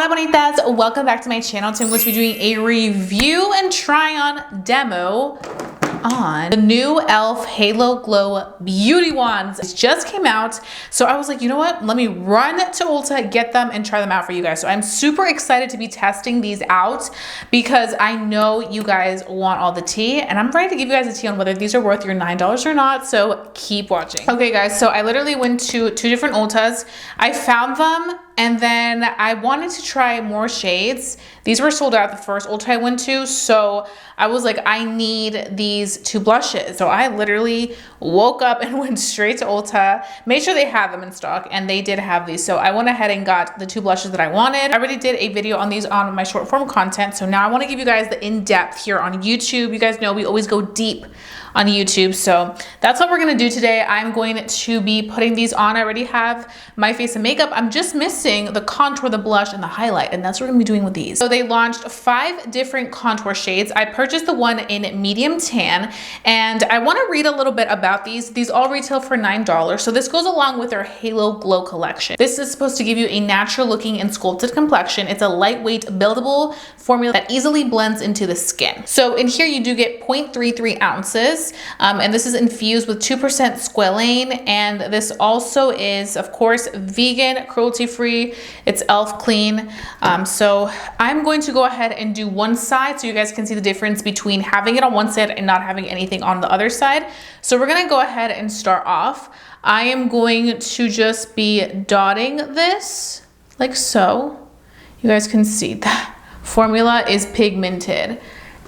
Hola bonitas, welcome back to my channel. Today I'm going to be doing a review and try on demo on the new e.l.f. Halo Glow Beauty Wands. It just came out, so I was like, you know what? Let me run to Ulta, get them, and try them out for you guys. So I'm super excited to be testing these out because I know you guys want all the tea, and I'm ready to give you guys a tea on whether these are worth your $9 or not, so keep watching. Okay guys, so I literally went to 2 different Ultas. I found them, and then I wanted to try more shades. These were sold out at the first Ulta I went to, so I was like, I need these 2 blushes. So I literally woke up and went straight to Ulta, made sure they had them in stock, and they did have these. So I went ahead and got the 2 blushes that I wanted. I already did a video on these on my short form content, so now I wanna give you guys the in-depth here on YouTube. You guys know we always go deep on YouTube, so that's what we're gonna do today. I'm going to be putting these on. I already have my face and makeup. I'm just missing the contour, the blush, and the highlight, and that's what we're gonna be doing with these. So they launched 5 different contour shades. I purchased the one in medium tan, and I wanna read a little bit about these. These all retail for $9, so this goes along with their Halo Glow collection. This is supposed to give you a natural looking and sculpted complexion. It's a lightweight, buildable formula that easily blends into the skin. So in here you do get 0.33 ounces. And this is infused with 2% squalane, and this also is, of course, vegan, cruelty-free. It's e.l.f. clean. So I'm going to go ahead and do one side so you guys can see the difference between having it on one side and not having anything on the other side. So we're gonna go ahead and start off. I am going to just be dotting this like so. You guys can see that formula is pigmented.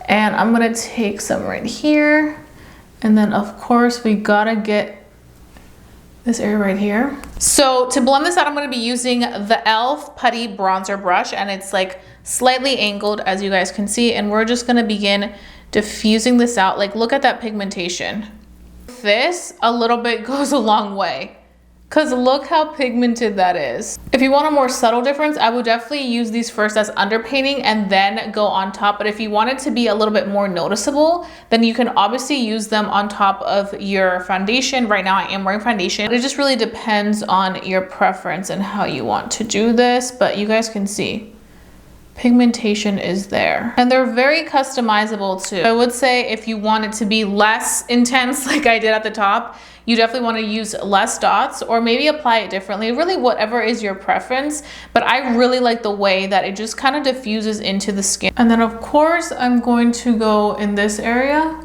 And I'm gonna take some right here. And then of course we gotta get this area right here. So to blend this out, I'm gonna be using the e.l.f. Putty Bronzer Brush, and it's like slightly angled, as you guys can see. And we're just gonna begin diffusing this out. Like, look at that pigmentation. This, a little bit goes a long way, because look how pigmented that is. If you want a more subtle difference, I would definitely use these first as underpainting and then go on top. But if you want it to be a little bit more noticeable, then you can obviously use them on top of your foundation. Right now I am wearing foundation. It just really depends on your preference and how you want to do this, but you guys can see pigmentation is there. And they're very customizable too. I would say if you want it to be less intense like I did at the top, you definitely want to use less dots or maybe apply it differently, really whatever is your preference. But I really like the way that it just kind of diffuses into the skin. And then of course I'm going to go in this area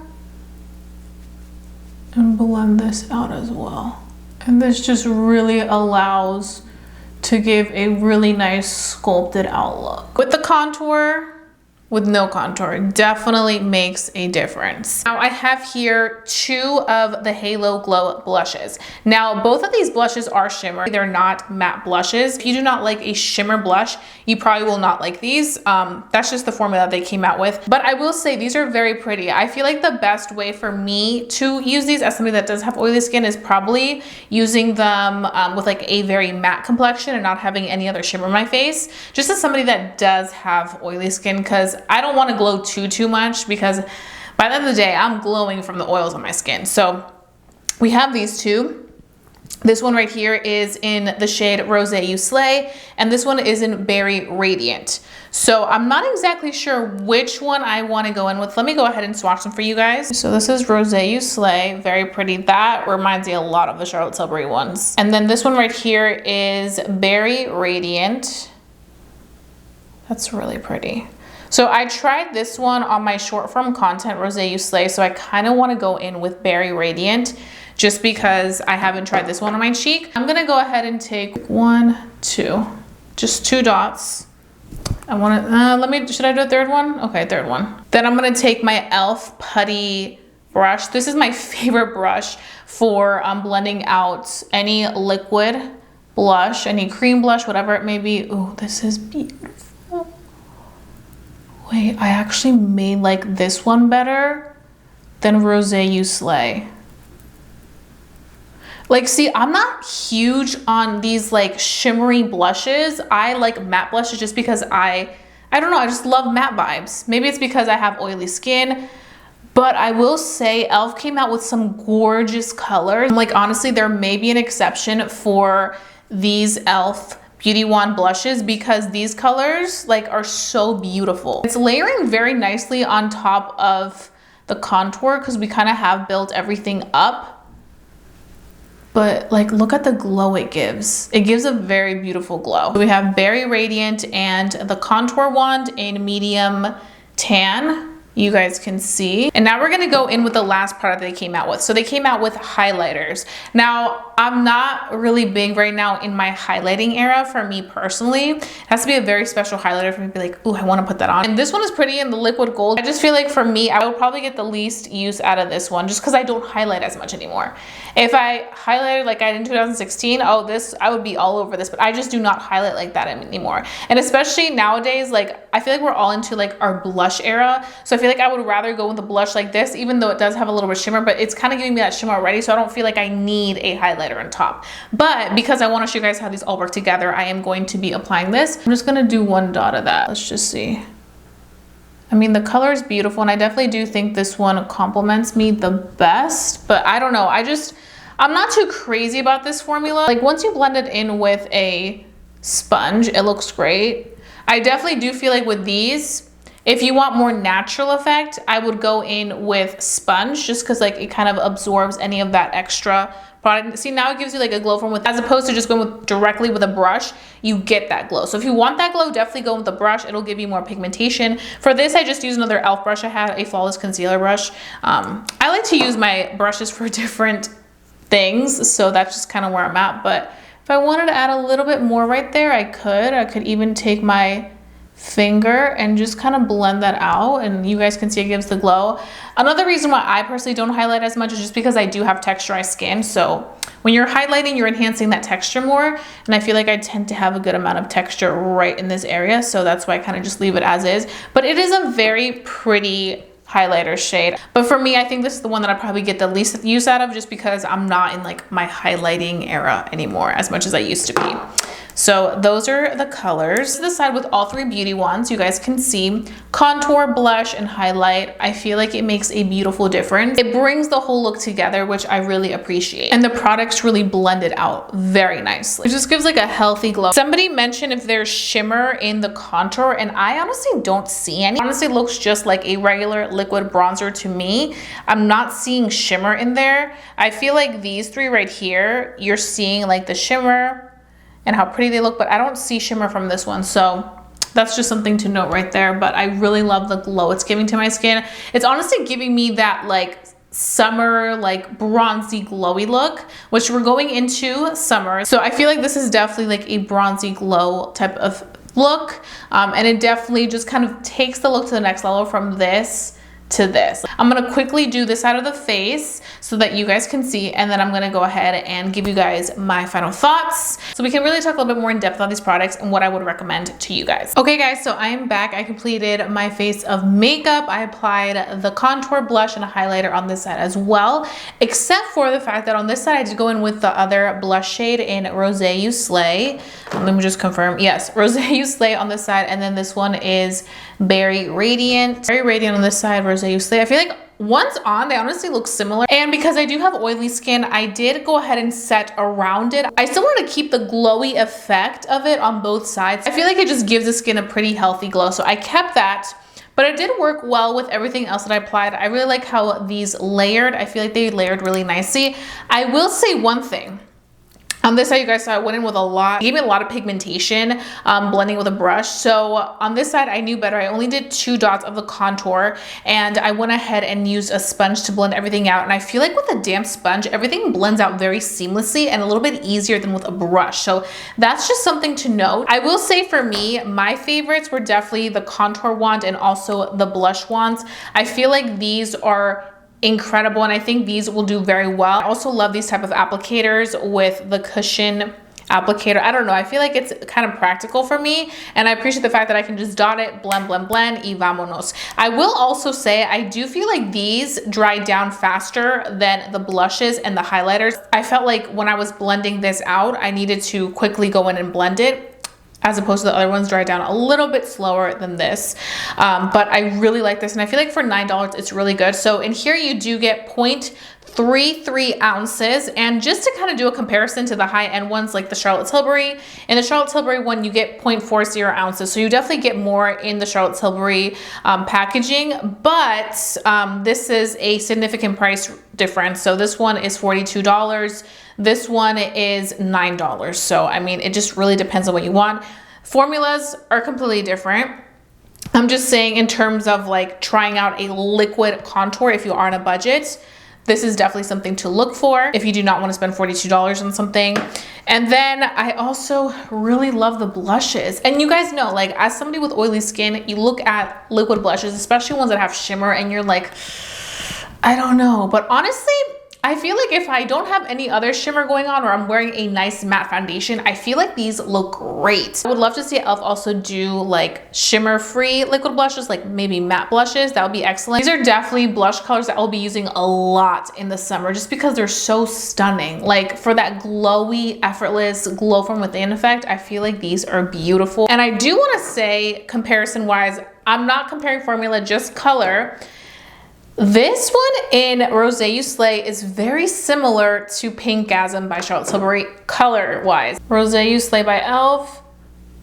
and blend this out as well. And this just really allows to give a really nice sculpted outlook. With the contour, with no contour, definitely makes a difference. Now I have here 2 of the Halo Glow blushes. Now both of these blushes are shimmer. They're not matte blushes. If you do not like a shimmer blush, you probably will not like these. That's just the formula they came out with. But I will say these are very pretty. I feel like the best way for me to use these as somebody that does have oily skin is probably using them with like a very matte complexion and not having any other shimmer in my face. Just as somebody that does have oily skin, because I don't want to glow too much, because by the end of the day I'm glowing from the oils on my skin. So we have these 2. This one right here is in the shade Rose You Slay, and this one is in Berry Radiant. So I'm not exactly sure which one I want to go in with. Let me go ahead and swatch them for you guys. So this is Rose You Slay, very pretty. That reminds me a lot of the Charlotte Tilbury ones. And then this one right here is Berry Radiant. That's really pretty. So I tried this one on my short form content, Rose You Slay, so I kind of want to go in with Berry Radiant just because I haven't tried this one on my cheek. I'm going to go ahead and take 1, 2, just 2 dots. I want to, should I do a third one? Okay, third one. Then I'm going to take my e.l.f. Putty brush. This is my favorite brush for blending out any liquid blush, any cream blush, whatever it may be. Oh, this is beautiful. Wait, I actually made like this one better than Rose You Slay. Like, see, I'm not huge on these like shimmery blushes. I like matte blushes just because I don't know, I just love matte vibes. Maybe it's because I have oily skin, but I will say e.l.f. came out with some gorgeous colors. Like, honestly, there may be an exception for these e.l.f. Beauty Wand blushes because these colors like are so beautiful. It's layering very nicely on top of the contour because we kind of have built everything up. But like, look at the glow it gives. It gives a very beautiful glow. We have Berry Radiant and the contour wand in medium tan. You guys can see. And now we're gonna go in with the last product they came out with. So they came out with highlighters. Now, I'm not really big right now in my highlighting era for me personally. It has to be a very special highlighter for me to be like, ooh, I wanna put that on. And this one is pretty in the liquid gold. I just feel like for me, I would probably get the least use out of this one just because I don't highlight as much anymore. If I highlighted like I did in 2016, oh, I would be all over this, but I just do not highlight like that anymore. And especially nowadays, like I feel like we're all into like our blush era. So I feel like I would rather go with a blush like this, even though it does have a little bit of shimmer, but it's kind of giving me that shimmer already. So I don't feel like I need a highlighter on top. But because I want to show you guys how these all work together, I am going to be applying this. I'm just going to do one dot of that. Let's just see. I mean, the color is beautiful, and I definitely do think this one complements me the best, but I don't know. I'm not too crazy about this formula. Like once you blend it in with a sponge, it looks great. I definitely do feel like with these, if you want more natural effect, I would go in with sponge just because like it kind of absorbs any of that extra product. See, now it gives you like a glow from with, as opposed to just going with directly with a brush, you get that glow. So if you want that glow, definitely go with the brush. It'll give you more pigmentation. For this, I just used another e.l.f. brush. I had a Flawless Concealer brush. I like to use my brushes for different things, so that's just kind of where I'm at. But if I wanted to add a little bit more right there, I could even take my finger and just kind of blend that out, and you guys can see it gives the glow. Another reason why I personally don't highlight as much is just because I do have texturized skin. So when you're highlighting, you're enhancing that texture more, and I feel like I tend to have a good amount of texture right in this area, so that's why I kind of just leave it as is. But it is a very pretty highlighter shade. But for me, I think this is the one that I probably get the least use out of, just because I'm not in like my highlighting era anymore as much as I used to be. So those are the colors. This side with all three beauty wands, you guys can see contour, blush, and highlight. I feel like it makes a beautiful difference. It brings the whole look together, which I really appreciate. And the products really blend it out very nicely. It just gives like a healthy glow. Somebody mentioned if there's shimmer in the contour, and I honestly don't see any. It honestly looks just like a regular liquid bronzer to me. I'm not seeing shimmer in there. I feel like these three right here, you're seeing like the shimmer and how pretty they look, but I don't see shimmer from this one. So that's just something to note right there. But I really love the glow it's giving to my skin. It's honestly giving me that like summer, like bronzy glowy look, which we're going into summer. So I feel like this is definitely like a bronzy glow type of look. And it definitely just kind of takes the look to the next level from this to this. I'm gonna quickly do this side of the face so that you guys can see, and then I'm gonna go ahead and give you guys my final thoughts so we can really talk a little bit more in depth on these products and what I would recommend to you guys. Okay guys, so I am back. I completed my face of makeup. I applied the contour, blush, and a highlighter on this side as well, except for the fact that on this side I did go in with the other blush shade in Rose You Slay. Let me just confirm. Yes, Rose You Slay on this side, and then this one is Berry Radiant. Berry Radiant on this side, Rose You Slay. I feel like once on, they honestly look similar. And because I do have oily skin, I did go ahead and set around it. I still want to keep the glowy effect of it on both sides. I feel like it just gives the skin a pretty healthy glow, so I kept that. But it did work well with everything else that I applied. I really like how these layered. I feel like they layered really nicely. I will say one thing. On this side, you guys saw I went in with a lot. It gave me a lot of pigmentation, blending with a brush. So on this side, I knew better. I only did 2 dots of the contour, and I went ahead and used a sponge to blend everything out. And I feel like with a damp sponge, everything blends out very seamlessly and a little bit easier than with a brush. So that's just something to note. I will say for me, my favorites were definitely the contour wand and also the blush wands. I feel like these are incredible, and I think these will do very well. I also love these type of applicators with the cushion applicator. I don't know, I feel like it's kind of practical for me, and I appreciate the fact that I can just dot it, blend, blend, blend, y vamonos. I will also say I do feel like these dry down faster than the blushes and the highlighters. I felt like when I was blending this out, I needed to quickly go in and blend it. as opposed to the other ones dry down a little bit slower than this. But I really like this, and I feel like for $9, it's really good. So in here you do get 0.33 ounces, and just to kind of do a comparison to the high-end ones like the Charlotte Tilbury, in the Charlotte Tilbury one you get 0.40 ounces, so you definitely get more in the Charlotte Tilbury packaging, but this is a significant price difference. So this one is $42, this one is $9. So I mean, it just really depends on what you want. Formulas are completely different. I'm just saying in terms of like trying out a liquid contour, if you are on a budget, this is definitely something to look for if you do not want to spend $42 on something. And then I also really love the blushes. And you guys know, like as somebody with oily skin, you look at liquid blushes, especially ones that have shimmer, and you're like, I don't know. But honestly, I feel like if I don't have any other shimmer going on, or I'm wearing a nice matte foundation, I feel like these look great. I would love to see e.l.f. also do like shimmer-free liquid blushes, like maybe matte blushes. That would be excellent. These are definitely blush colors that I'll be using a lot in the summer just because they're so stunning. Like for that glowy, effortless, glow from within effect, I feel like these are beautiful. And I do want to say, comparison-wise, I'm not comparing formula, just color. This one in Rosé You Slay is very similar to Pinkgasm by Charlotte Tilbury color-wise. Rosé You Slay by e.l.f.,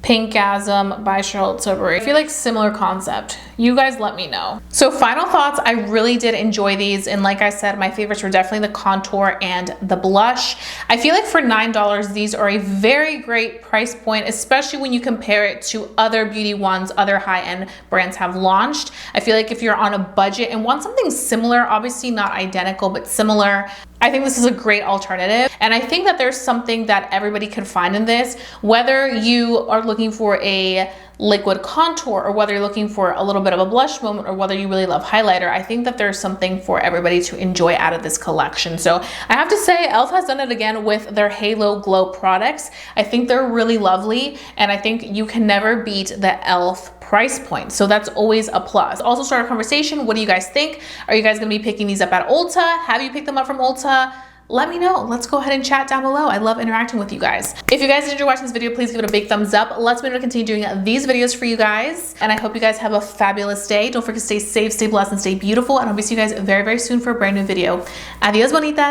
Pinkgasm by Charlotte Tilbury. I feel like similar concept. You guys let me know. So final thoughts, I really did enjoy these, and like I said, my favorites were definitely the contour and the blush. I feel like for $9, these are a very great price point, especially when you compare it to other beauty ones other high-end brands have launched. I feel like if you're on a budget and want something similar, obviously not identical, but similar, I think this is a great alternative. And I think that there's something that everybody can find in this, whether you are looking for a liquid contour or whether you're looking for a little bit of a blush moment or whether you really love highlighter. I think that there's something for everybody to enjoy out of this collection. So I have to say, e.l.f. has done it again with their Halo Glow products. I think they're really lovely, and I think you can never beat the e.l.f. price point. So that's always a plus. Also start a conversation. What do you guys think? Are you guys gonna be picking these up at Ulta? Have you picked them up from Ulta? Let me know. Let's go ahead and chat down below. I love interacting with you guys. If you guys enjoyed watching this video, please give it a big thumbs up. Let's continue doing these videos for you guys. And I hope you guys have a fabulous day. Don't forget to stay safe, stay blessed, and stay beautiful. And I'll be seeing you guys very, very soon for a brand new video. Adios, bonita.